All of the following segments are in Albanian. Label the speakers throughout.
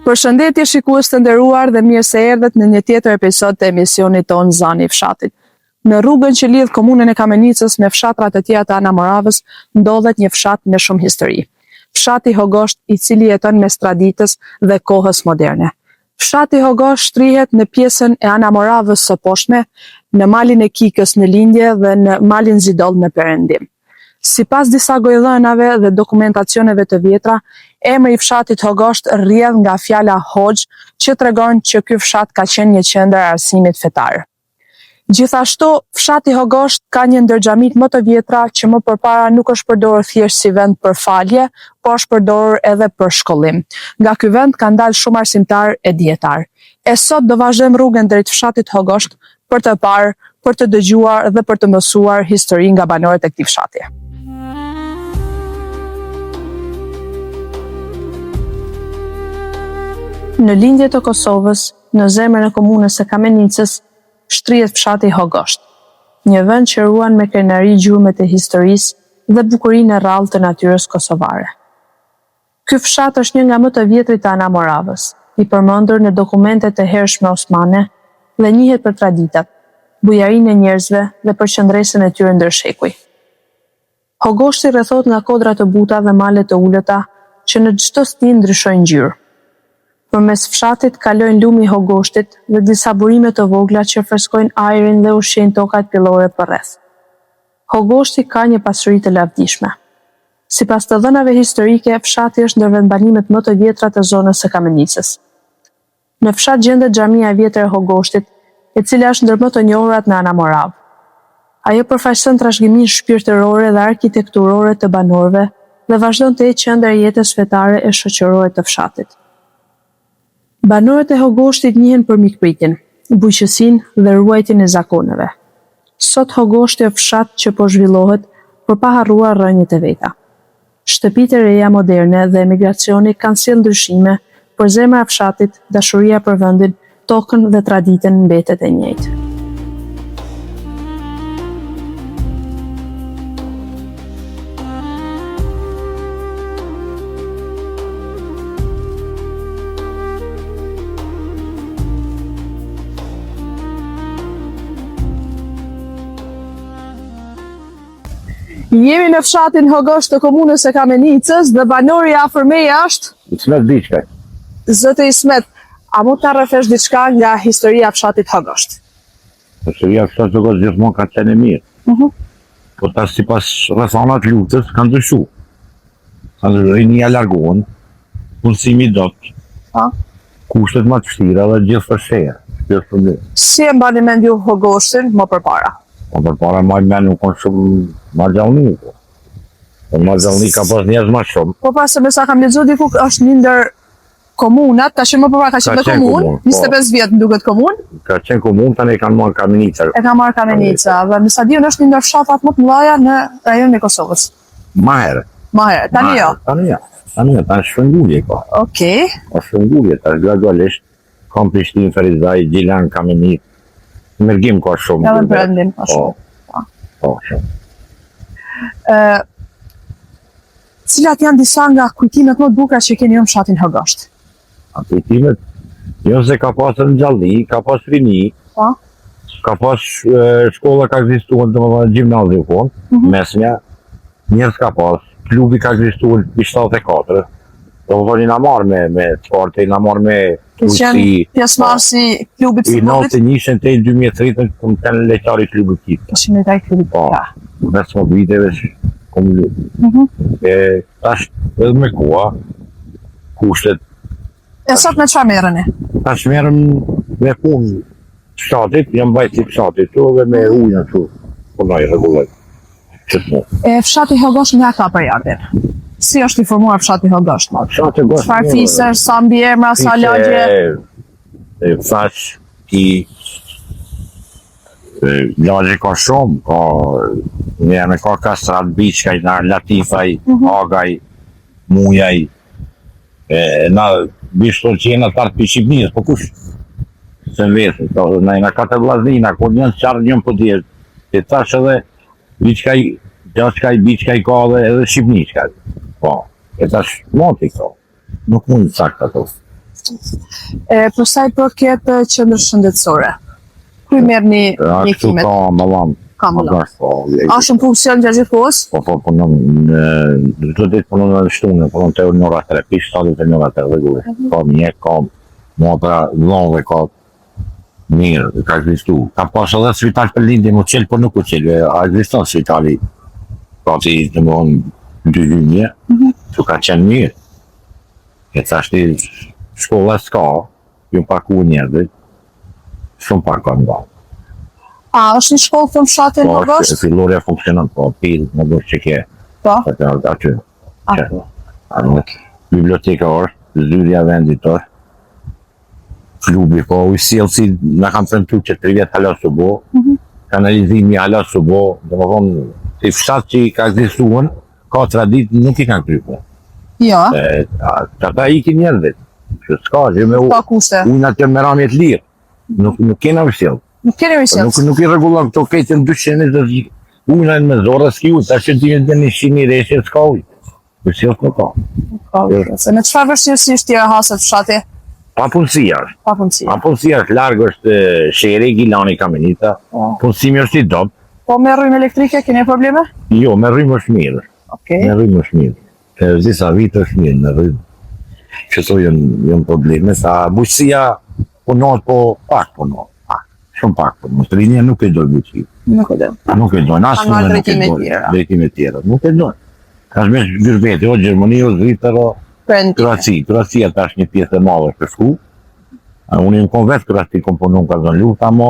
Speaker 1: Përshëndetje shikues të nderuar dhe mirë se erdhët në një tjetër episod të emisionit ton Zani i Fshatit. Në rrugën që lidh komunën e Kamenicës me fshatrat e tjera të Anamoravës ndodhet një fshat me shumë histori. Fshati Hogosht, i cili jeton mes traditës dhe kohës moderne. Fshati Hogosht shtrihet në pjesën e Anamoravës së poshtme, në malin e Kikës në lindje dhe në malin Zidoll në perëndim. Sipas disa gojdhënave dhe dokumentacioneve të vjetra, emri i fshatit Hogosht rrjedh nga fjala Hoxh, që tregon që ky fshat ka qenë një qendër arsimit fetar. Gjithashtu, fshati Hogosht ka një ndër xhamit më të vjetra që më përpara nuk është përdorur thjesht si vend për falje, por është përdorur edhe për shkollim. Nga ky vend ka dalë shumë arsimtar e dietar. E sot do vazhdojmë rrugën drejt fshatit Hogosht për të parë, për të dëgjuar dhe për të mësuar histori nga banorët e këtij fshati. Në lindje të Kosovës, në zemrën e komunës së Kamenicës, shtrihet fshati Hogosht, një vend që ruan me krenari gjurmët e historisë dhe bukurinë e rrallë të natyrës kosovare. Ky fshat është një nga më të vjetrit të Anamoravës, i përmendur në dokumentet e hershme osmane dhe njihet për traditat, bujarinë e njerëzve dhe përqendresën e tyre ndër shekuj. Hogoshti rrethohet nga kodra të buta dhe male të ulëta që në çdo stin ndryshojnë ngjyrë. Përmes fshatit kalojnë lumi i Hogoshtit dhe disa burime të vogla që freskojnë ajrin dhe ushqejnë tokat pillore përreth. Hogoshti ka një pasuri të lavdishme. Sipas të dhënave historike, fshati është ndër vendbanimet më të vjetra të zonës së Kamenicës. Në fshat gjendet xhamia e vjetër e Hogoshtit, e cila është ndër më të njohurat në Anamoravë. Ajo përfaqëson trashëgiminë shpirtërore dhe arkitekturore të banorëve dhe vazhdon të jetë qendër e jetës fetare e shoqërore të fshatit. Banorët e Hogoshtit njihen për mikpritjen, bujqësinë dhe ruajtjen e zakoneve. Sot Hogoshti është fshat që po zhvillohet për pa harruar rrënjët e veta. Shtëpitë e reja moderne dhe emigracioni kanë sjellë ndryshime, por zemra e fshatit, dashuria për vendin, tokën dhe traditën mbetet e njëjtë. Jemi në fshatin Hogosht të komunës së Kamenicës dhe banori afër meje është
Speaker 2: Ismet Biçkaj.
Speaker 1: Zoti Ismet, a mund ta rrëfesh diçka nga historia e fshatit Hogosht?
Speaker 2: Historia e fshatit Hogosht gjithmonë ka qenë e mirë. Po tash sipas rrethonat luftës kanë ndryshuar. Rinia largohen, punësimi dot, kushtet më të vështira dhe gjithë fshehja.
Speaker 1: Si e mbani mend ju Hogoshtin më përpara?
Speaker 2: Po përpara më nuk kanë shumë Margjallni. Margjallni ka pas njerëz më shumë.
Speaker 1: Po pas se me sa kam lexuar diku është një ndër komunat, tash më përpara ka qenë komunë, 25 vjet më duket komunë.
Speaker 2: Ka qenë komunë, tani e kanë marrë Kamenicë.
Speaker 1: E kanë marrë Kamenicë, dhe në sa diun është një ndër fshatat më të mëdha në rajonin e Kosovës.
Speaker 2: Më herë.
Speaker 1: Tani jo.
Speaker 2: Tani shfryngulje ka.
Speaker 1: Okej.
Speaker 2: Është shfryngulje, tash gradualisht kam Prishtinë, Ferizaj, Gjilan, Kamenicë. Mergim ka shumë.
Speaker 1: Edhe perëndim ka shumë.
Speaker 2: Po, shumë.
Speaker 1: Cilat janë disa nga kujtimet më të bukura që keni në fshatin Hogosht?
Speaker 2: Kujtimet, jo se ka pas Nxallni, ka pas rini, ka pas shkolla ka ekzistuar, domethënë gjimnazi u mesmja, njerëz ka pas, klubi ka ekzistuar në 74. Domethënë na marrë me sport, na marrë me
Speaker 1: Qenë pjesëmarrësi klubit
Speaker 2: i futbollit. I 91 te 2003 kom kanë lejtari klubit tip.
Speaker 1: Kishim lejtari klubit.
Speaker 2: Po. Vetëm viteve kom tash edhe me koha kushtet.
Speaker 1: E sot me çfarë merreni?
Speaker 2: Tash merrem me punë fshatit, jam mbajtje fshatit këtu dhe me ujë këtu. Punoj rregulloj.
Speaker 1: E fshati Hogosht nga ka përjardhjen? Si është i formuar fshati Hogosht?
Speaker 2: Fshati Hogosht.
Speaker 1: Çfarë fisësh, sa mbiemra, sa lagje?
Speaker 2: Fshat i lagje ka shumë, ka Kastrat, Biçkaj, Latifaj, Agaj, Mujaj, na bishton qena tartë për Shqipnijës, po kush? Se në vetë, na katër vllaznina, kur njën qarë njën për tjerë, e tash edhe Biçkaj, Gjaskaj, Biçkaj ka edhe Shqipnijës. Po, e tash moti këto, nuk mund të sakta ato.
Speaker 1: Për sa i përket qendrës shëndetësore, ku i merrni
Speaker 2: Ashtu
Speaker 1: mjekimet?
Speaker 2: ka më dhamë.
Speaker 1: Ka më dhamë.
Speaker 2: dhamë.
Speaker 1: A shumë funksion gjatë gjithë kohës?
Speaker 2: Po, punon çdo ditë punon në shtunë, punon të orë 3, 7 orë 3 rregull. Ka mjek, ka motra, dhonve, ka mirë, ka ekzistu. Ka pas edhe spital për lindje, më qelë, por nuk u qelë, a ekziston spitali. Ka që i të mëhon 2 hynje, që ka qenë mirë. E të ashti shkolla s'ka, ju paku njerëzit, shumë pak ka nga.
Speaker 1: A është një shkollë të fshatin në
Speaker 2: Po,
Speaker 1: Gosht?
Speaker 2: fillorja funksionon, po, pilë, në Gosht që ke,
Speaker 1: Po.
Speaker 2: aty.
Speaker 1: Apo.
Speaker 2: Biblioteka është, zyrja vendit është, klubi, po, u sjellë si na kam thënë tu që 3 vjet hala së bo, kanalizimi hala së bo, dhe më thonë, si fshat që i ka ekzistuar, ka tradit, nuk i kanë krypë.
Speaker 1: Jo,
Speaker 2: Ata ikin njerëzit, që s'ka, që me
Speaker 1: pa kushte.
Speaker 2: ujnë atë me ramjet lirë, nuk kena u sjellë.
Speaker 1: Nuk keni rrisjellë.
Speaker 2: Nuk i rregullon këto kejtën 220 ujnën me zorë, s'ki ujë, ta që ti në 100 reshe, s'ka ujë. U sjellë nuk ka.
Speaker 1: Se në çfarë vështirësisht tjera haset fshati?
Speaker 2: Pa punësia është.
Speaker 1: Pa punësi.
Speaker 2: Pa punësia është largë është Shere, Gilani, Kamenita, punësimi është i dobë.
Speaker 1: Po me rrymë elektrike, keni probleme?
Speaker 2: Jo, me rrymë është mirë.
Speaker 1: Okej.
Speaker 2: Me rrymë është mirë. E disa vite është mirë me rrymë. Qëto jënë probleme, sa bujësia punot, po pak punot. Shumë pak punot. Të rinja nuk e dojë bujësi.
Speaker 1: Nuk e dem.
Speaker 2: Nuk e dojë. Asë
Speaker 1: Kanë
Speaker 2: nuk e
Speaker 1: drejtime
Speaker 2: dojë.
Speaker 1: tjera.
Speaker 2: Drejtime tjera. Nuk e dojë. Ka shmesh Gërbeti, o Gjermani, o Zvitër, o Kroaci. Kroacia tash një pjesë e madhe është shku. Unë jam kon vetë Kroaci komponon ka zonë luta, mo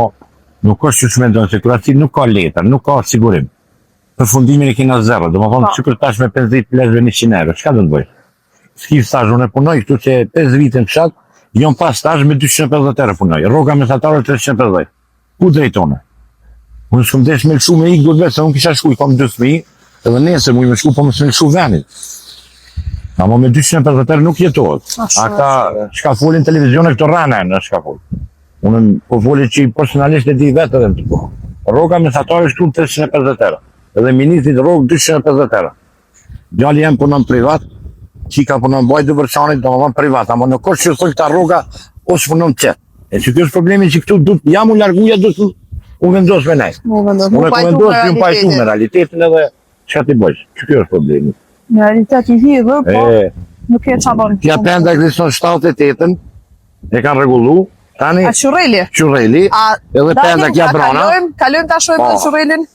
Speaker 2: nuk është që shmendon se Kroaci nuk ka letër, nuk ka sigurim. Përfundimin e kena 0, do më thonë që kërë tash me 50 plezve 100 euro, çka do të bëj? S'ki staj, unë e punoj këtu që 5 vite në fshat, jon pas staj me 250 euro punoj, rroga mesatare 350. Ku drejtone? Unë s'kom desh me lëshu me i godve, se unë kisha shku, i kom 2 fëmijë, edhe nesër mu i me shku, po më s'me lëshu venit. Amo me 250 euro nuk jetohet. Ata shka folin televizione këto rana në shka folin. Unë po folin që i personalisht e di vetë edhe në të po. Rroga mesatare shtu 350 euro. Edhe ministrit rrogë 250 euro. Djali jam punon privat, qika punon bajtë vërçanit, do më thonë privat, amo në kosh që thoi këta rroga, ose punon qëtë. E që kjo është problemi që këtu jam u larguja, u vendos me nej. Unë e ku vendos, ju pajtu me realitetin edhe që ti bëjsh. Që kjo është problemi.
Speaker 1: Në realitet i hidhur, po nuk e çabon.
Speaker 2: Kja penda ekziston 78-ën, e kanë rregullu, tani
Speaker 1: A Qurreli?
Speaker 2: Qurreli, edhe penda kja brana.
Speaker 1: Kalojmë ta shohim të Qurrelin.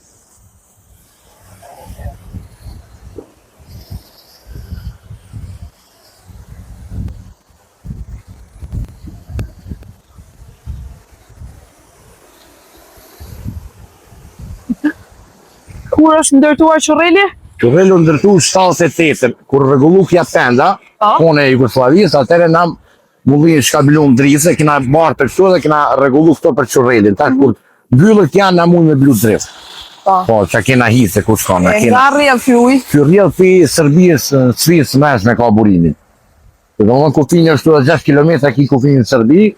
Speaker 1: Kur është ndërtuar Qurreli?
Speaker 2: Qurreli u ndërtu 78-ën, kur rregullu kja penda, kone e Jugosllavisë, atëre na mulli shkabilum drisë, kena barë për kështu dhe kena rregullu këto për Qurrelin. Tash kur mbyllët janë na mund me blu drift. Po, që kena hitë, ku shkona.
Speaker 1: Nga rrjedh ky ujë?
Speaker 2: Ky rrjedh pi Serbisë, Svicë mes me ka burimin. Do të thonë kufini është 6 kilometra ki kufini në Serbi,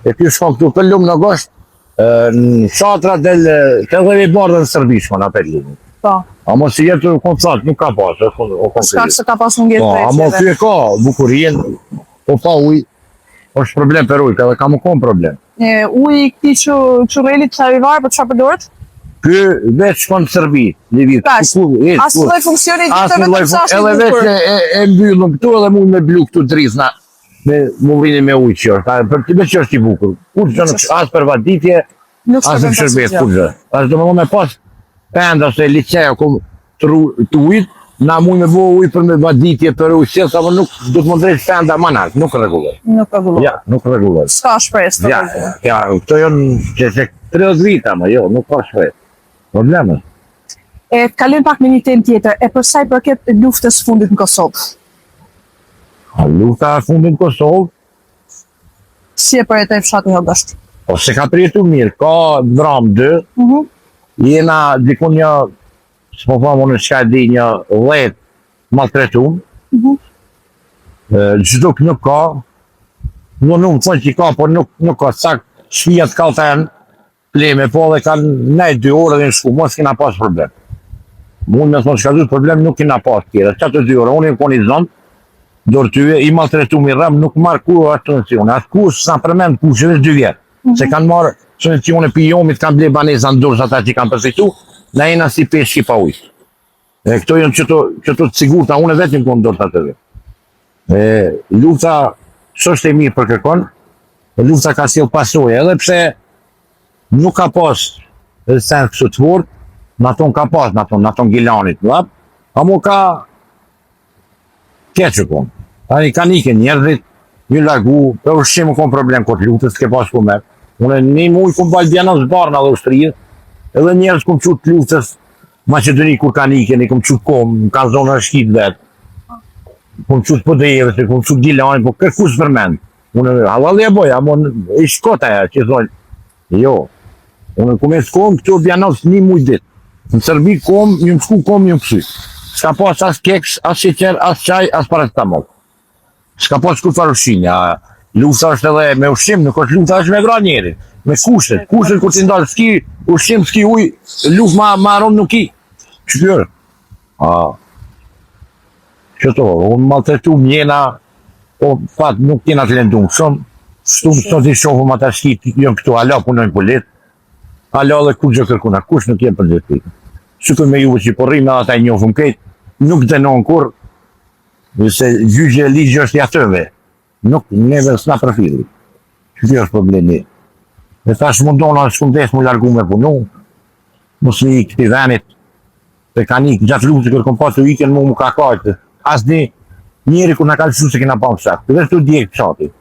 Speaker 2: e ky shkon këtu për lumë në Gosht, në shatra del të dhe bardë në Serbi shkon apet lumë. Amo si jetë koncert, nuk ka pas,
Speaker 1: Shkak se ka pas mungesë drejtësive.
Speaker 2: Amo ky e ka bukurien, po pa ujë, është problem për ujë, edhe ka më kon problem.
Speaker 1: Uji këtij Qurrelit çavivar, po çfarë përdoret?
Speaker 2: Ky veç shkon në Serbi, një vit.
Speaker 1: As lloj funksioni tjetër vetëm sa është
Speaker 2: edhe veç e mbyllëm këtu edhe mund me blu këtu drizna me mullinin me ujë që është. Për ti që është i bukur. Kur që nuk as për vaditje, as në shërbet, kur gjë. As do më pas penda se liceo ku të ujit, na mund me bo ujë për me vaditje për ujë sjellë, sa më nuk do të më drejt penda manat, nuk rregulloj.
Speaker 1: Nuk rregulloj.
Speaker 2: Ja, nuk rregulloj.
Speaker 1: S'ka shpresë.
Speaker 2: Ja, këto janë që 30 vita, më jo, nuk ka shpresë. Probleme.
Speaker 1: Kalojmë pak me një temë tjetër, e për sa i përket luftës fundit në Kosovë.
Speaker 2: Lufta fundit në Kosovë,
Speaker 1: si e përjetoi fshati Hogosht?
Speaker 2: Po se ka përjetu mirë, ka dram 2, jena dikun një, s'po famë në shka di një 10 maltretum, gjithuk nuk ka, nuk thonë që ka, por nuk ka sak, shpijat kalta janë, pleme, po dhe kanë nejt 2 orë dhe në shku, mos kena pas problem. Mund me thonë shka dhut problem, nuk kena pas tjera, qatë 2 orë, unë e më koni zonë, dorë tyve, i maltretum i rëm, nuk marrë kur atë subvencione. Atë kur s'na përmend kush veç 2 vjetë. Se kanë marrë subvencione për jomit, kanë ble baneza në dorë ata që kanë përfitu, na jena si peshqi pa ujë. Këto janë qëto të sigurta, unë vetëm kom dorë të atyve. Lufta s'është e mirë për kërkon, lufta ka sjell pasojë, edhe pse nuk ka pas sens kështu të fortë, në aton ka pas, në aton Gilanit, amo ka keqë kom. Tani ka nike njerëzit, një largu, për ushqim kom problem këtë luftës, s'ke pas ku merë. Unë një muj kom balë Bjanos Barna dhe Austrije, edhe njerëz kom qut luftës Macedoni kur ka nike, një kom qut kom, në ka zonë shkit vetë. Kom qut Podrejeve, kom qut Gilanit, po kërkus përmend. Unë halali e boja, amo i shkota e që thonë, jo. Unë kom e s'kom këto Bjanos një muj dit. Në Serbi kom, një më shku kom, një më pësy. S'ka pas as keks, as sheqer, as qaj, as paracetamol. S'ka pas kur farë ushqinja. Lufta është edhe me ushqim, nuk është lufta është me gra njeri. Me kushtet kur t'i ndalë s'ki ushqim, s'ki uj, luft ma aron nuk i. Që kjërë? Qëto, unë maltretu mjena, po pat nuk tjena të lendun shumë. Sot t'i shofëm ata s'ki, jënë këtu, ala punojnë polit. Ala dhe kur gjë kërkuna, kush nuk jenë për gjithë. Shukën me juve që porrim edhe ata i njofëm këtë, nuk dënon kur, se gjyqe e ligjë është jatëve, nuk neve s'na përfili. Që kjo është problemi. Dhe tash mundona shkundes mu largu me punu, mos një i këti venit, se ka një gjatë luft që kërkom pas të iken mu ka kajtë, asni njeri kur na ka lëshu se kena pa më shak, të vesh të djekë qati.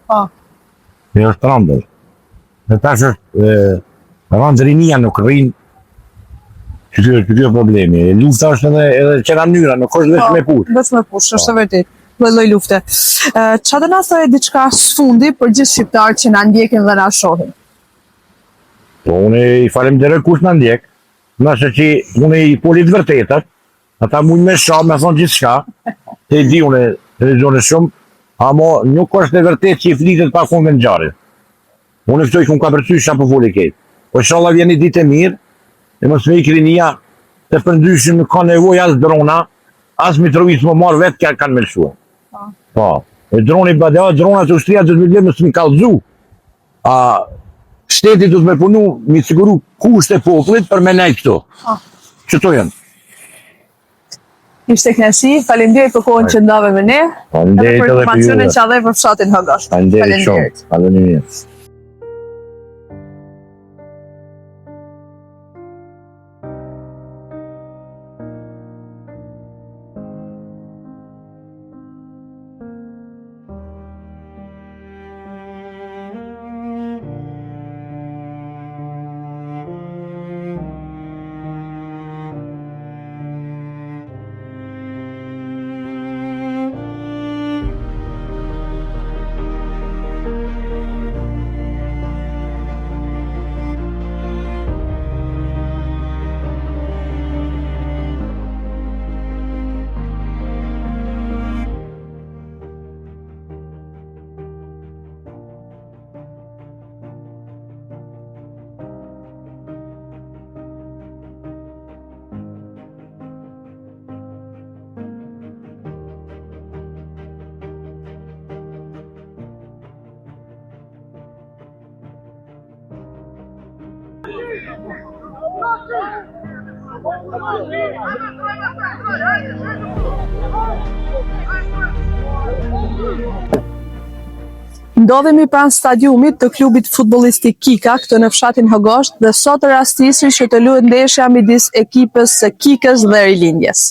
Speaker 2: Dhe është randër. Dhe tash është randërinia nuk rrinë, që kjo problemi. Lufta është edhe qena mënyra, nuk është veç me push.
Speaker 1: Veç me push, është e vërtet. Lloj lufte. Qa të na thojë diçka sfundi për gjithë shqiptarët që na ndjekin dhe na shohin?
Speaker 2: Po unë i falemderoj kush na ndjek, nëse që unë i polit vërtetat, ata mund me shoh, me thonë gjithë shka, te i di unë televizione shumë, amo nuk është e vërtet që i flitet pa konë në gjarit. Unë këto i kumë ka përcy shka për foli ketë. Po inshallah vjen një ditë e mirë, e mos me i krinia, të përndyshim nuk ka nevoj as drona, as Mitrovic më marë vetë kja kanë me lëshua. Po, e droni badea, dronat e ushtria të të më së mi kalëzu. Shteti du të me punu, mi siguru kusht e popullit për me nejtë këto. Qëto janë?
Speaker 1: Ishte knasi, faleminderit për kohën që ndave me ne, edhe për informacionin që adhe për fshatin Hogosht.
Speaker 2: Faleminderit shumë. Faleminderit.
Speaker 1: Ndodhemi pranë stadiumit të klubit futbollistik Kika, këtu në fshatin Hogosht, dhe sot rastisi që të luhet ndeshja midis ekipës së Kikës dhe Rilindjes.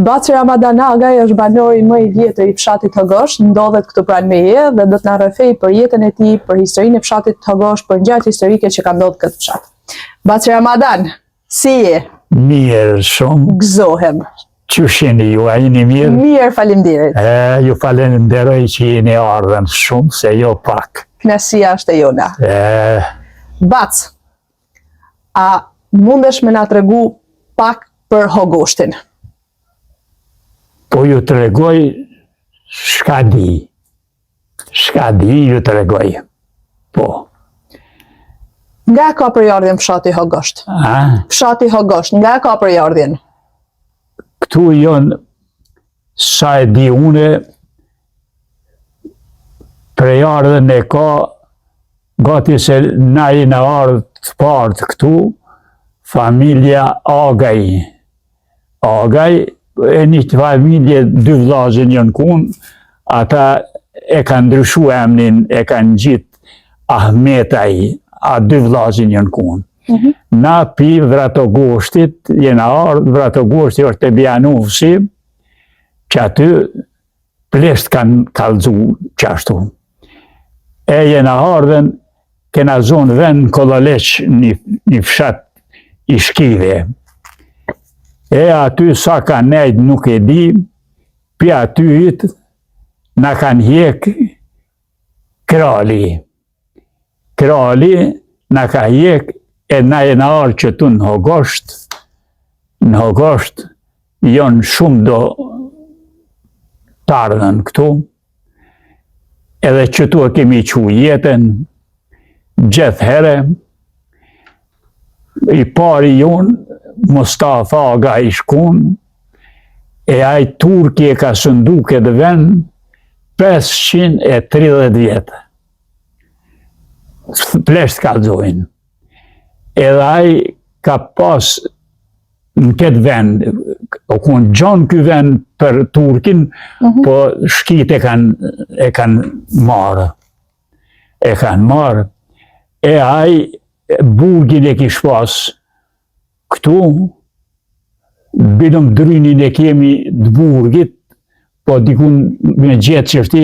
Speaker 1: Baci Ramadan Agaj është banori më i vjetër i fshatit Hogosht, ndodhet këtu pranë meje dhe do të na rrëfej për jetën e tij, për historinë e fshatit Hogosht, për ngjarjet historike që kanë ndodhur këtë fshat. Baci Ramadan, si je?
Speaker 3: Mirë shumë.
Speaker 1: Gëzohem.
Speaker 3: Qysh jeni ju, a jeni mirë?
Speaker 1: Mirë, faleminderit.
Speaker 3: Ju falenderoj që jeni ardhen shumë, se jo pak.
Speaker 1: Kënaqësia është e jona. Bac, a mundesh me na tregu pak për Hogoshtin?
Speaker 3: Po ju të regoj shka di. Shka di ju të regoj. Po.
Speaker 1: Nga ka përjardhjen fshati Hogosht? Fshati Hogosht, nga ka përjardhjen?
Speaker 3: Këtu jonë, sa e di une, përjardhjen e ka, gati se na i në ardhë të partë këtu, familja Agaj. Agaj, e një të familje, dy vllazën janë kun, ata e kanë ndryshu emnin, e kanë gjitë Ahmetaj, a dy vllazën janë kun. Na pi Vratogoshtit, jena ardhë, Vratogoshti është e Bjanufsi, që aty plesht kanë kalzu qashtu. E jena ardhen, kena zonë vend Kolloleq, një fshat i shkive. E aty sa ka nejt nuk e di, pi aty hitë, na kanë hjek krali. Krali na ka hjek, e na e na arë që tu në Hogosht, jonë shumë do të ardhen këtu, edhe që tu e kemi qu jetën, gjithë herë, i pari jonë, Mustafa Aga i shkun, e aj Turki e ka sëndu këtë vend 530 vjetë. Plesht ka dzojnë. Edhe aj ka pas në këtë vend, o kun gjonë këtë vend për Turkin, po shkit e kanë marë. E kanë marë. E aj burgin e kish pas këtu, bidëm drynin e kemi të burgit, po dikun me gjithë qështi,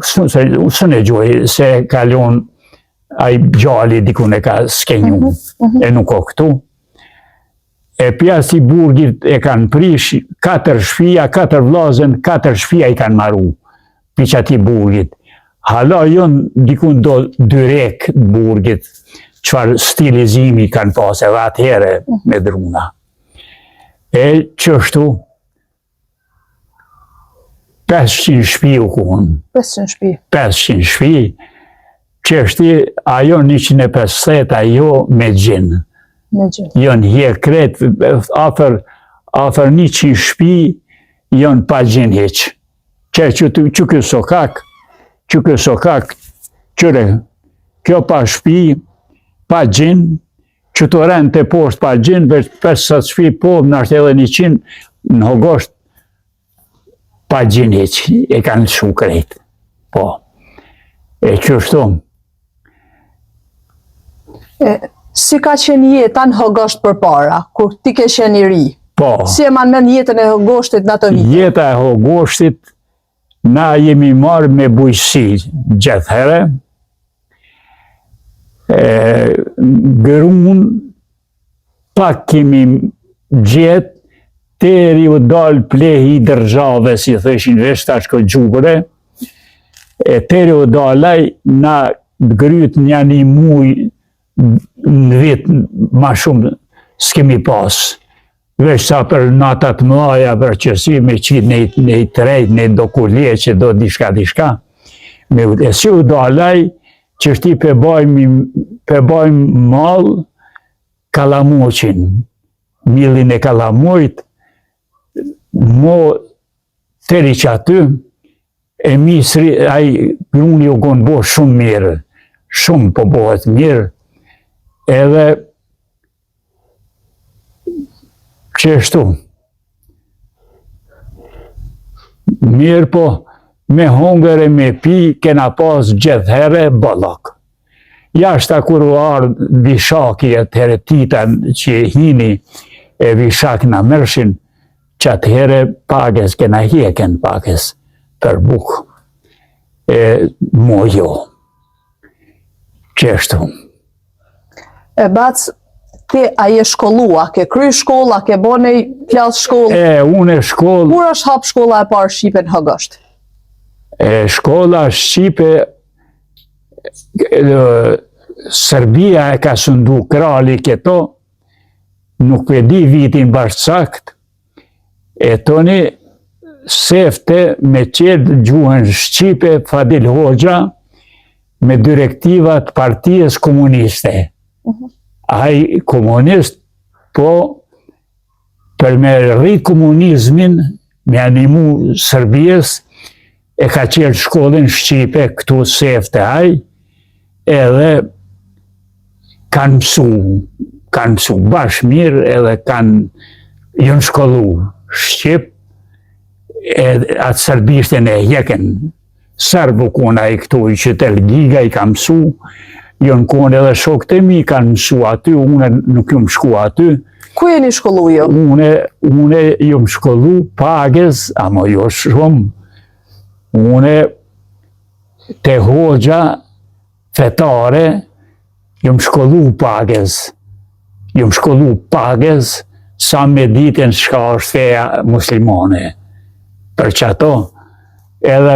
Speaker 3: së në gjoj, se kalon a i gjalli dikun e ka skenju, e nuk o këtu. E pjas i burgit e kanë prish, 4 shpia, 4 vllazën, 4 shpia i kanë maru, pi që ati burgit. Hala jonë dikun do 2 rek burgit, qëfar stilizimi kanë pas edhe atëhere me druna. E qështu, 500 shpi u kuhën. 500 shpi? 500 shpi. Qështi, ajo 150, ajo me gjinë. Me gjinë. Jonë hje kretë, afer 100 shpi, jonë pa gjinë heqë. Që kjo sokak, qëre, kjo pa shpi, pa gjinë, që të rënë të poshtë pa gjinë, veç 500 shpi po, në ashtë edhe 100, në Hogosht, pa gjinë heqë, e kanë shumë krejtë. Po, e qështu.
Speaker 1: Si ka qenë jeta në Hogosht për para, kur ti ke qenë i ri?
Speaker 3: Po.
Speaker 1: Si e man men jetën e Hogoshtit në ato vite?
Speaker 3: Jeta e Hogoshtit, na jemi marrë me bujësi gjithë herë. Gërun, pak kemi gjithë, teri u dalë plehi i dërzave, si thëshin veshtash këtë gjubëre, teri u dalaj, na gryt një muj në vitë ma shumë s'kemi pas. Veç sa për natat mëlaja, për qësi me qitë në i trejt, në do kulje që do dishka. E si u dalaj, që shti përbajmë malë Kalamuqin, millin e Kalamujt, mo teri që aty, e misri, aj gruni u konë bo shumë mirë, shumë po bohet mirë, edhe qështu. Mirë po, me hongër e me pi, kena pas gjithë herë bëllak. Jashta kur u ardhë vishaki e të heretitan që hini e vishak në mërshin, që atëhere pages, kena hjeken pages për bukë. Mo jo. Qeshtu.
Speaker 1: Bac, ti a je shkollua, ke kry shkolla, ke bo një klas shkollë?
Speaker 3: Unë e shkollë...
Speaker 1: Kur është hap shkolla e parë Shqipe në Hogosht?
Speaker 3: Shkolla Shqipe, Serbia e ka sundu krali këto, nuk e di vitin bashkësakt, e toni sefte me qedë gjuhën Shqipe Fadil Hoxha me direktivat partijës komuniste. Ai komunist, po për me rri komunizmin, me animu Serbijës, e ka qelë shkollën Shqipe këtu sefte ai, edhe kanë mësu bashkë mirë, edhe jënë shkollu Shqip, atë Serbishtën e hjeken. Serbu kona i këtu i qytet Giga i ka mësu, jënë kone edhe shokët e mi kanë mësu aty, une nuk jëmë shku aty.
Speaker 1: Ku jeni shkollu jo?
Speaker 3: Une jëmë shkollu Pages, ama jo shumë. Une te Hoxha fetare, jëmë shkollu Pages, sa me ditën shka është feja muslimane. Për që ato, edhe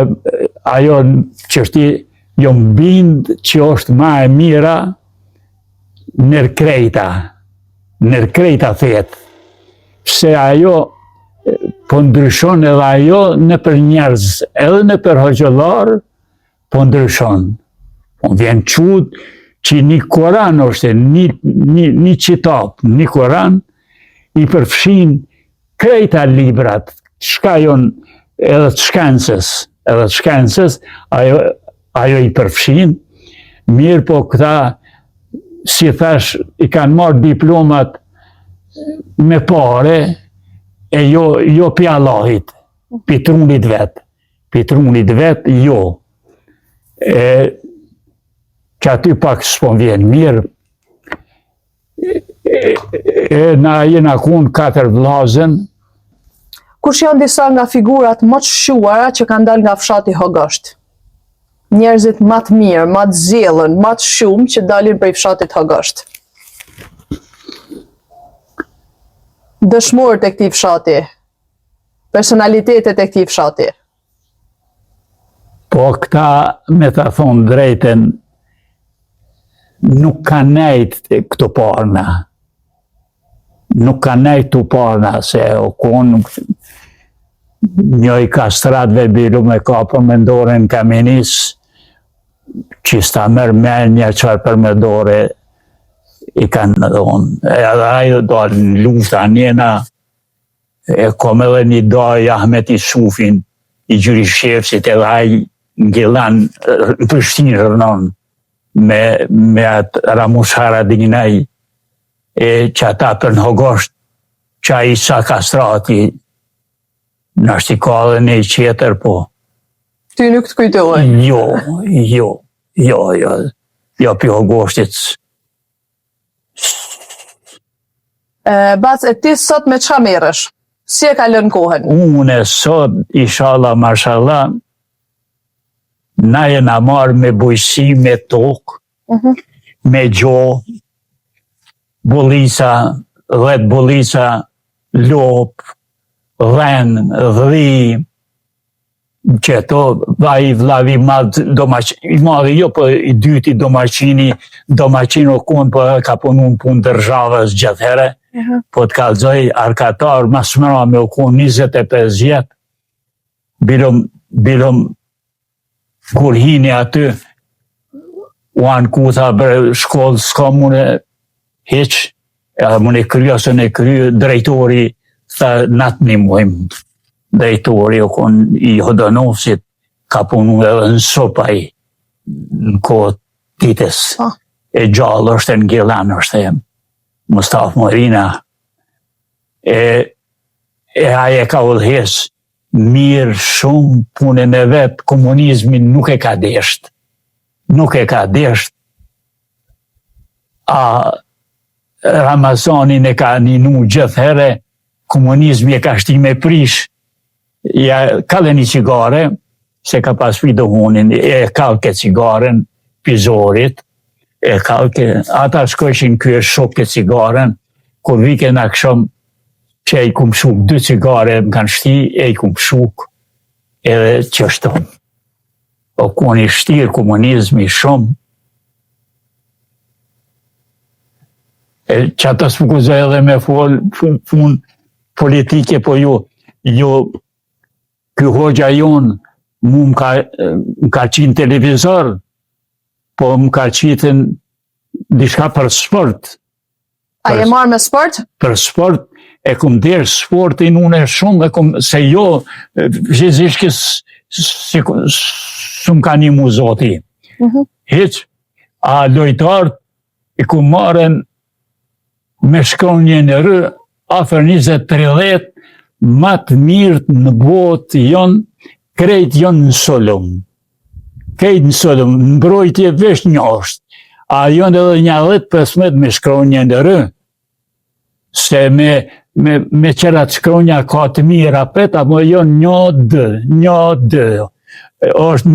Speaker 3: ajo qështi jëmë bindë që është ma e mira nërkrejta thetë. Se ajo po ndryshon edhe ajo në për njerëz, edhe në për hoxëllar, po ndryshon. Po vjen qut që një Koran është, një qitap, një Koran, i përfshin krejta librat, shka jon edhe të shkencës, ajo i përfshin, mirë po këta, si thash, i kanë marrë diplomat me pare, e jo pi Allahit, pi trunit vet, jo. Që aty pak s'po vjen mirë, na jena kun 4 vllazën.
Speaker 1: Kush janë disa nga figurat më të shuara që kanë dalë nga fshati Hogosht? Njerëzit më të mirë, më të zellën, më të shumë që dalin prej fshatit Hogosht. Dëshmorët e këtij fshati, personalitetet e këtij fshati.
Speaker 3: Po këta, me ta thonë drejten, nuk ka nejt këto parna. Nuk ka nejt të parna, se o konë njoj kastratve bilu me kapër me ndore në Kamenis, që sta mërë menja qërë për me dore, i kanë dhonë. Edhe ajo dalë në lufta njena, e kom edhe një daj Ahmet i Sufin, i gjyri shefësit, edhe aj ngjelan në Prishtinë rënon, me atë Ramush Haradinaj, që ata për në Hogosht, që a Isa Kastrati, në është i ka dhe një qeter, po.
Speaker 1: Ty nuk të kujtohet?
Speaker 3: Jo, për Hogoshtit.
Speaker 1: Bac, e ti sot me qa merësh? Si e ka lënë kohën?
Speaker 3: Unë sot, inshallah, mashallah, na jena marrë me bujësi, me tokë, me gjohë, bullisa, 10 bullisa, lopë, dhenë, dhri, që to vaj vlavi madhë domaçini, madhë jo, po i dyti domaçino konë, po ka punu në punë dërzhavës gjithëhere, po të kalzoj arkatar, mas mëra me u konë 25 vjetë, bilom kur hini aty, u anë kutha për shkollë, s'ka mune heq, mune kryo, së ne kryo, drejtori, tha natë një mujmë, drejtori o konë i Hodanovësit, ka punu edhe në sopaj, në kohë ditës, e gjallë është e në Gjelan është e Mustaf Morina, e aje ka udhës mirë shumë punën e vetë, komunizmin nuk e ka desht. A Ramazanin e ka ninu gjithëhere, komunizmi e ka shti me prish, ja ka dhe një cigare, se ka pas frido hunin, e kalke cigaren, pizorit, e kalke, ata shkojshin kjo e shok ke cigaren, kur vike në akshom, që e i kum shuk, 2 cigare më kanë shti, e i kum shuk, edhe që shton. O ku një shtirë komunizmi shumë, që ata s'pukuzoj edhe me fun politike, po kjo hoxha jonë mu më ka qinë televizor, po më ka qitën dishka për sport.
Speaker 1: A je marrë me sport?
Speaker 3: Për sport, e kum derë sportin unë e shumë, se gjithishke s'm ka një mu zoti. Hiq, a lojtarët i kum marën me shkronje në rë, afer 20-30, matë mirët në botë jonë, krejt jonë në solum. Krejt në solum, në mbrojtje vesh një është. A jonë edhe një 10-15 me shkronje në rë, se me qërat shkronja ka të mira pet, apo jonë një dë. është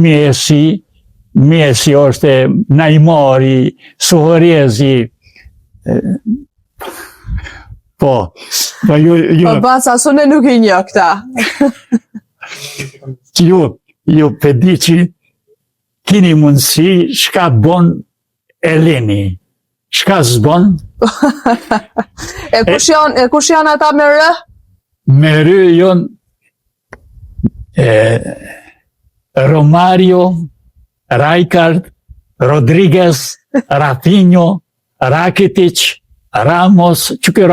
Speaker 3: Messi është Neymari, Suarezi, po ju...
Speaker 1: Baca, sune nuk i një këta.
Speaker 3: Ju pedi që kini mundësi shka bon Eleni, shka zbon.
Speaker 1: E kush janë ata me rë?
Speaker 3: Me rë jonë Romario, Rijkaard, Rodriguez, Rafinho, Rakitic, Ramos, që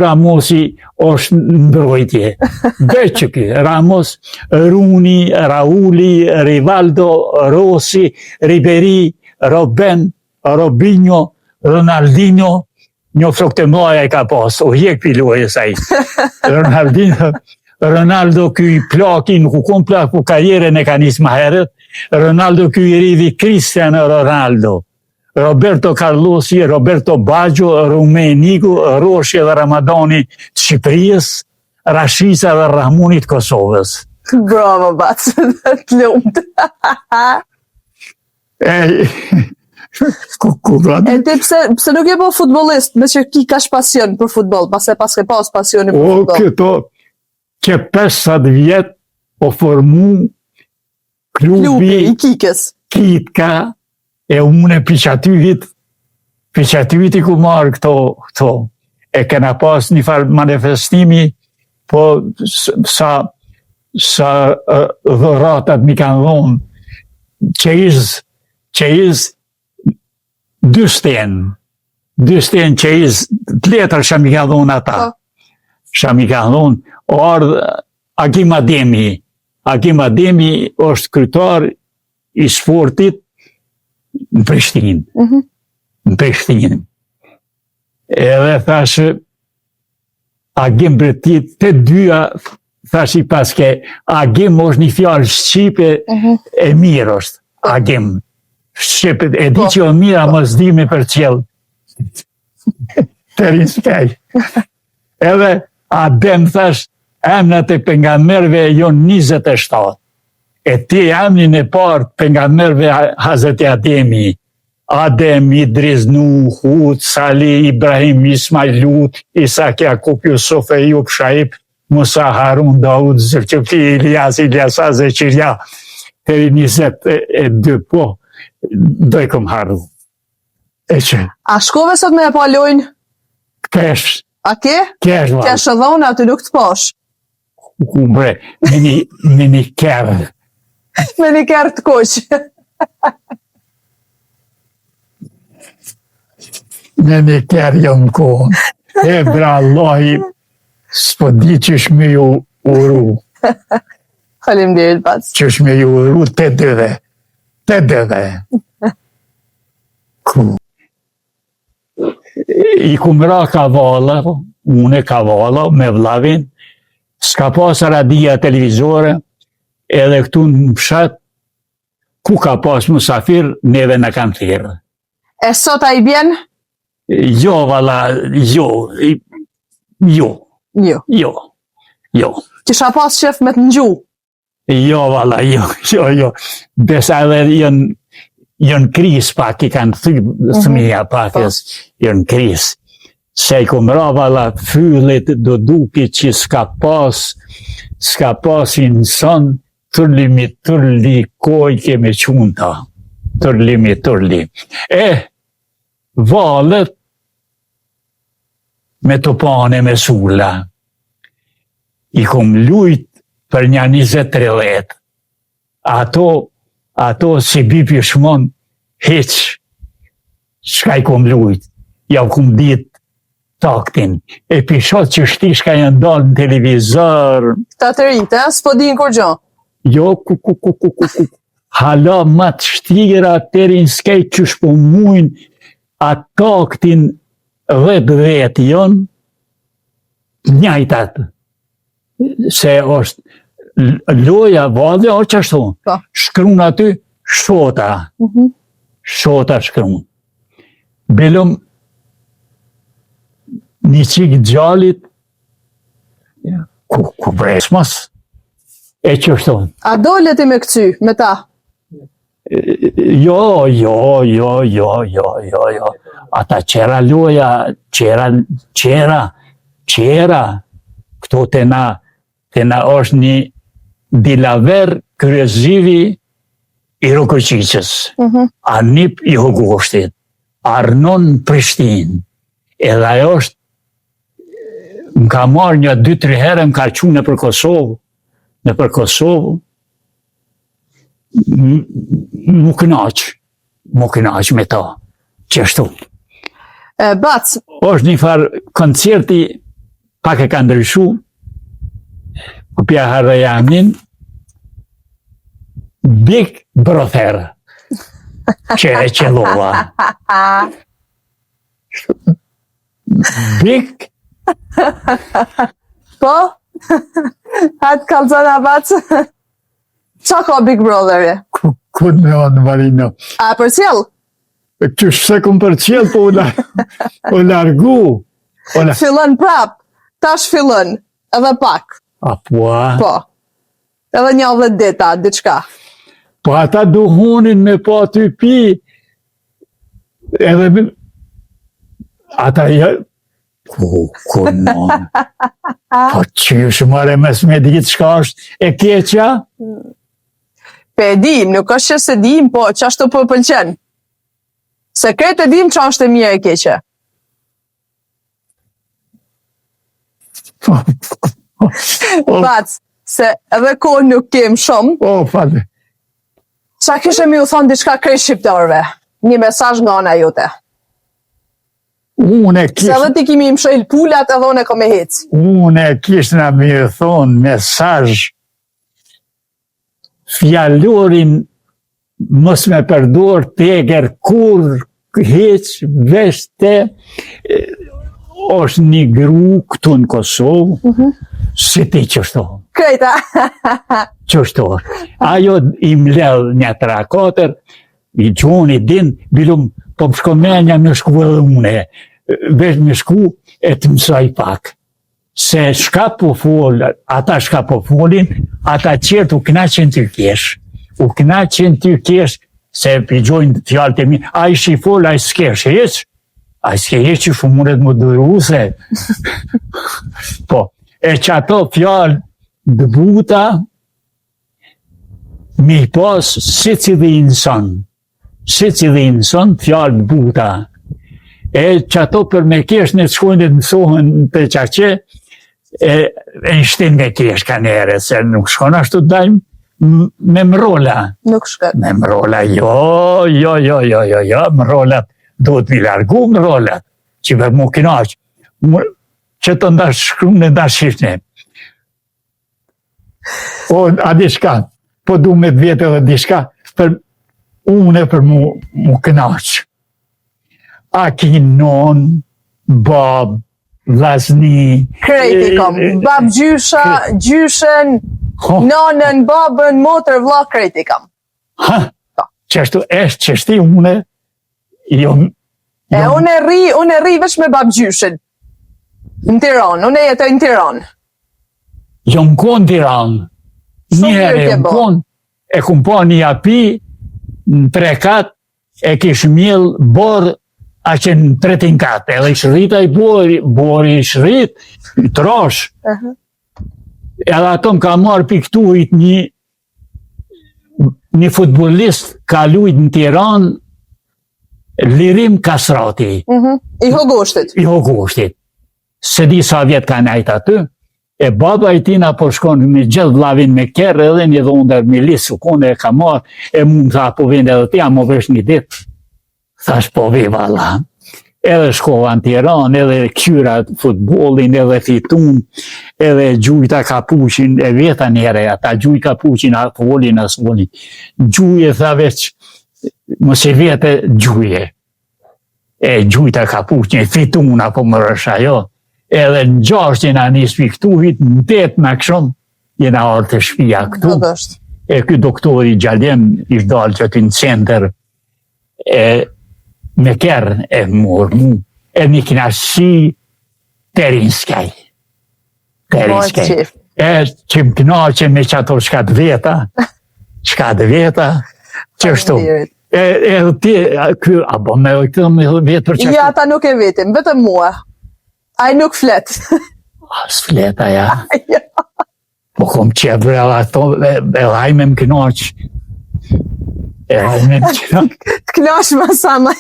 Speaker 3: Ramosi është mbrojtje. Veç që Ramos, Rooney, Rauli, Rivaldo, Rossi, Ribéry, Robben, Robinho, Ronaldinho, një flok të mlaja e ka pas, o hjek piloj e saj. Ronaldo ky i plaki, nuk u kom plak, po karrieren e ka njës ma heret. Ronaldo ky i rivi Cristiano Ronaldo. Roberto Carlosi, Roberto Baggio, Rumeniku, Roshi dhe Ramadani të Shqipërisë, Rashisa dhe Rahmunit Kosovës.
Speaker 1: Bravo, Bac, të lumt. E ti pse nuk je po futbolist, me që ki kash pasion për futbol, pas ke pas pasioni për futbol?
Speaker 3: Këto, që 50 vjet o formu klubi
Speaker 1: i Kikës.
Speaker 3: Kitka, e unë e piqatyvit i ku marrë këto. E kena pas një farë manifestimi, po sa dhëratat mi kanë dhonë, që izë 2 stenë që izë 2 letër që mi kanë dhonë ata. Që mi kanë dhonë, o ardhë Agim Ademi. Agim Ademi është kryetar i sportit në Prishtinë. Në Prishtinë. Edhe thashë, Agim Bretit, të dyja, thashë i paske, Agim është një fjallë Shqipe, e mirë është, Agim. Shqipe, e di që o mira, më zdimi për qelë. Të rinskaj. Edhe, Adem thashë, emnat e pengamerve jonë 27. E ti emnin e partë pengamerve Hazreti Ademi. Adem, Idris, Nuh, Hud, Salih, Ibrahim, Ismail, Lut, Isak, Jakub, Yusuf, Eyüp, Shaib, Musa, Harun, Daud, Zülkifli, Ilyasa, Zeqirja, të 22, po, doj këm harru. E që?
Speaker 1: A shkove sot me e pa lojnë?
Speaker 3: Kesh.
Speaker 1: A ke?
Speaker 3: Kesh, val.
Speaker 1: Kesh edhe aty nuk të pash.
Speaker 3: Kumbre, me një kërë.
Speaker 1: Me një kërë të koqë.
Speaker 3: Me një kërë jam kohën. E bra Allahi, s'po di që shme ju uru.
Speaker 1: Faleminderit, Bac.
Speaker 3: Që shme ju uru të dëve. Të dëve. I kumra kavala, une kavala me vlavin, s'ka pas radia televizore, edhe këtu në fshat, ku ka pas musafir, neve në kam thirë.
Speaker 1: E sot a i bjen?
Speaker 3: Jo, vala, jo.
Speaker 1: Jo.
Speaker 3: Jo.
Speaker 1: Kisha pas qef me të ngju.
Speaker 3: Jo, valla, jo. Besa edhe janë kris pak, i kanë thyë thëmija pak, janë kris. Se i kom ra, valla, fyllit do duki që s'ka pas i nëson, tërli koj kemi qunë ta. Tërli. Valet, me të pane me sulla, i kom lujt për një 20-30. Ato si bipi shmon, heq, shka i kom lujt. Ja kom dit taktin. E pishot që shti shka janë dalë në televizor.
Speaker 1: Ta të rritë, s'po din kur gjo?
Speaker 3: Jo, hala ma të shtira terin s'kej që shpo mujnë a taktin 10 jonë, njajtat. Se është loja, vadhe, o që ashtu. Shkrun aty, shota. Shota shkrun. Belum një qikë gjallit, ku presmas, e që ashtu.
Speaker 1: A dole ti me këcy, me ta?
Speaker 3: Jo. Ata qera loja, qera. Këto të na është një dilaver kërëzivi i Rokëqicës. A nip i Hogoshtit. Arnon Prishtin. Edhe ajo është, më ka marrë një 2-3 herë, më ka qunë në për Kosovë. Më kënaq me ta. Qështu.
Speaker 1: Bac.
Speaker 3: është një farë koncerti, pak e ka ndryshu, ku pja Harrajanin, Big Brother, që e qelova. Big?
Speaker 1: Po? Hajtë kalzona bac. Qa ka Big Brother?
Speaker 3: Ku me onë, Marino?
Speaker 1: A për cjell?
Speaker 3: Qështë se kom për qjell, po o largu.
Speaker 1: Fillon prap, tash fillon, edhe pak.
Speaker 3: A po?
Speaker 1: Edhe një 10 dita, diçka.
Speaker 3: Po ata duhonin me pa ty pi, edhe ata ku non. Po qysh mare mes me ditë shka është e keqa?
Speaker 1: Pe e dim, nuk është që se dim, po që ashtu po pëlqen. Se kretë e dim që është e mirë e keqe. Bac, se edhe kohë nuk kem shumë.
Speaker 3: Fale.
Speaker 1: Qa kishe mi u thonë diçka krejt shqiptarve? Një mesazh nga ana jote. Se edhe ti kimi më shëjl pulat edhe une ko me hec.
Speaker 3: Une kishna mi thonë mesazh fjallorin mos me përdor teger kur heq veshte është një gru këtu në Kosovë, si ti qështu.
Speaker 1: Krejta.
Speaker 3: Qështu. Ajo i mledh një 3-4, i gjoni din, bilum, po më shkomenja në shku edhe une, vesh me shku e të mësaj pak. Se shka po folë, ata shka po folin, ata qertë u knaqen të kesh. U knaqen të kesh, se pëgjojnë fjallë të mi, a i shifol, a i s'kesh heq, a i s'ke heq që shumuret më dëru se. Po, e që ato fjallë dëbuta, mi pas si cili insan, fjallë dëbuta. E që ato për me kesh në të shkojnë të mësohen të qaqe, e në shtin me kesh ka nere, se nuk shkon ashtu të dajmë me mrola.
Speaker 1: Nuk shkët.
Speaker 3: Me mrola, jo, mrolat, do të mi largu mrolat, që për mu kinaq, që të ndash shkru në ndash shifne. O, a dishka, po du me të vjetë edhe dishka, për une për mu kinaq. A ki non, bab, vlazni...
Speaker 1: Krejti kom, bab gjysha, gjyshen, nonën, babën, motër, vlla, krejti kom.
Speaker 3: Ha, qështu eshtë qështi une,
Speaker 1: unë e ri veç me bab gjyshen. Në Tiranë, unë jetoj në Tiranë.
Speaker 3: Jo më konë Tiranë. Njëherë e më konë, e kumë po një api, në 3 e kishë mjellë borë, a që në 3 katë, edhe i shërita i borë i shërit, i trosh. Edhe ato më ka marrë për këtuit një futbolist ka lujt në Tiranë, Lirim Kasrati.
Speaker 1: I Hogoshtit.
Speaker 3: I Hogoshtit. Se di sa vjetë ka najtë aty, e baba i tina po shkon me gjithë vlavin me kerë edhe një dhondër me lisë, kone e ka marrë, e mu më tha po vende edhe tja, më vesh një ditë. Thash po ve vala. Edhe shkova në Tiranë, edhe kyra futbolin, edhe fitun, edhe gjujta kapuqin, e veta njere, ata gjuj kapuqin, a folin, as folin. Gjuje tha veç, mos e vete gjuje. E gjujta kapuqin, fitun, apo më rësha jo. Edhe në 6 a një spiktuhit, në 8 me këshon, jena orë të shpia këtu. E këtë doktori Gjalem, ishtë dalë që të në center, me kërë e morë mu, e një knashësi Terinskaj. E që më knaqe me që ato shkat veta, qështu. E ti, a bo me këtë me vetë për që...
Speaker 1: Ja, ata nuk e vetim, vetëm mua. Ai nuk flet.
Speaker 3: S'fleta, ja. Po kom qebre ato, e lajme më knaqë.
Speaker 1: Të knash ma sa ma.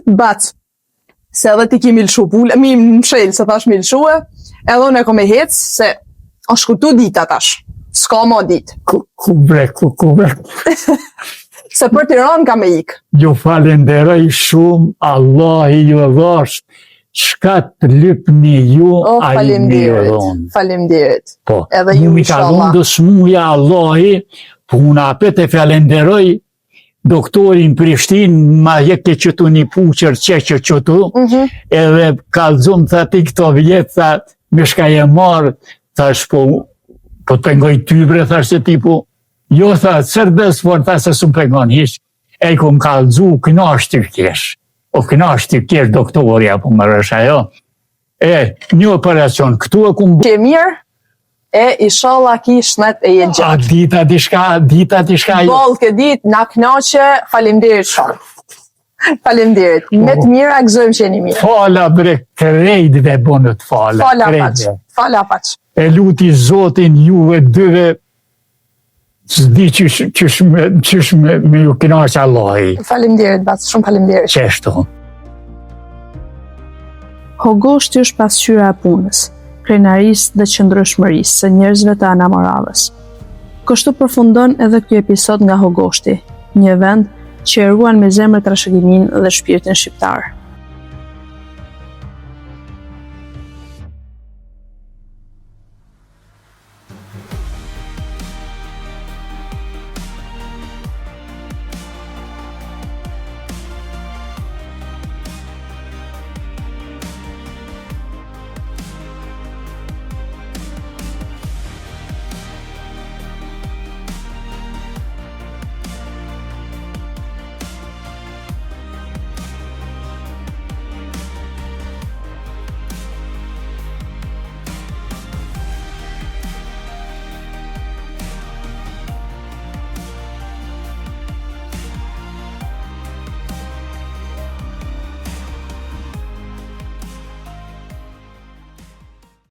Speaker 1: Bac, se edhe ti ki milëshu pule, mi më shelë se tash milëshue, edhe unë e kom e hecë se është këtu ditë atash, s'ka ma ditë.
Speaker 3: Ku bre.
Speaker 1: Se për Tiranë ka me ikë.
Speaker 3: Ju falenderoj shumë, Allah i ju dhash, shka të lypni ju, a i me dhonë.
Speaker 1: Faleminderit.
Speaker 3: Po,
Speaker 1: edhe ju
Speaker 3: mi ka dhonë dë smuja Allahi, po unë apet e falenderoj doktorin Prishtin, ma jeke qëtu një puqër qeqë qëtu, edhe kalzum të ti këto vjetë, tha, me shka je marë, thash po të pengoj tybre, thash se tipo, jo, tha, cërbes, por tha se së më pengon hish, e ku më kalzu, kënash të kesh, o kënash të kesh doktori, apo më rësha jo. Një operacion, këtu e ku më...
Speaker 1: Që mirë, e inshallah ki shnet e jetë gjatë.
Speaker 3: Dita dishka...
Speaker 1: Bolë këtë ditë, na knaqe, falimderit shumë. Falimderit. Me të mira, gëzojmë që jeni mirë.
Speaker 3: Fala bre, krejtve bonët fala.
Speaker 1: Fala paq.
Speaker 3: E luti Zotin juve dyve, s'di qysh me ju knaqe Allahi.
Speaker 1: Falimderit, Bac, shumë falimderit.
Speaker 3: Qeshtu.
Speaker 1: Hogoshti është pasqyra e punës, krenarisë dhe qëndrueshmërisë së njerëzve të Anamoravës. Kështu përfundon edhe ky episod nga Hogoshti, një vend që e ruan me zemër trashëgiminë dhe shpirtin shqiptar.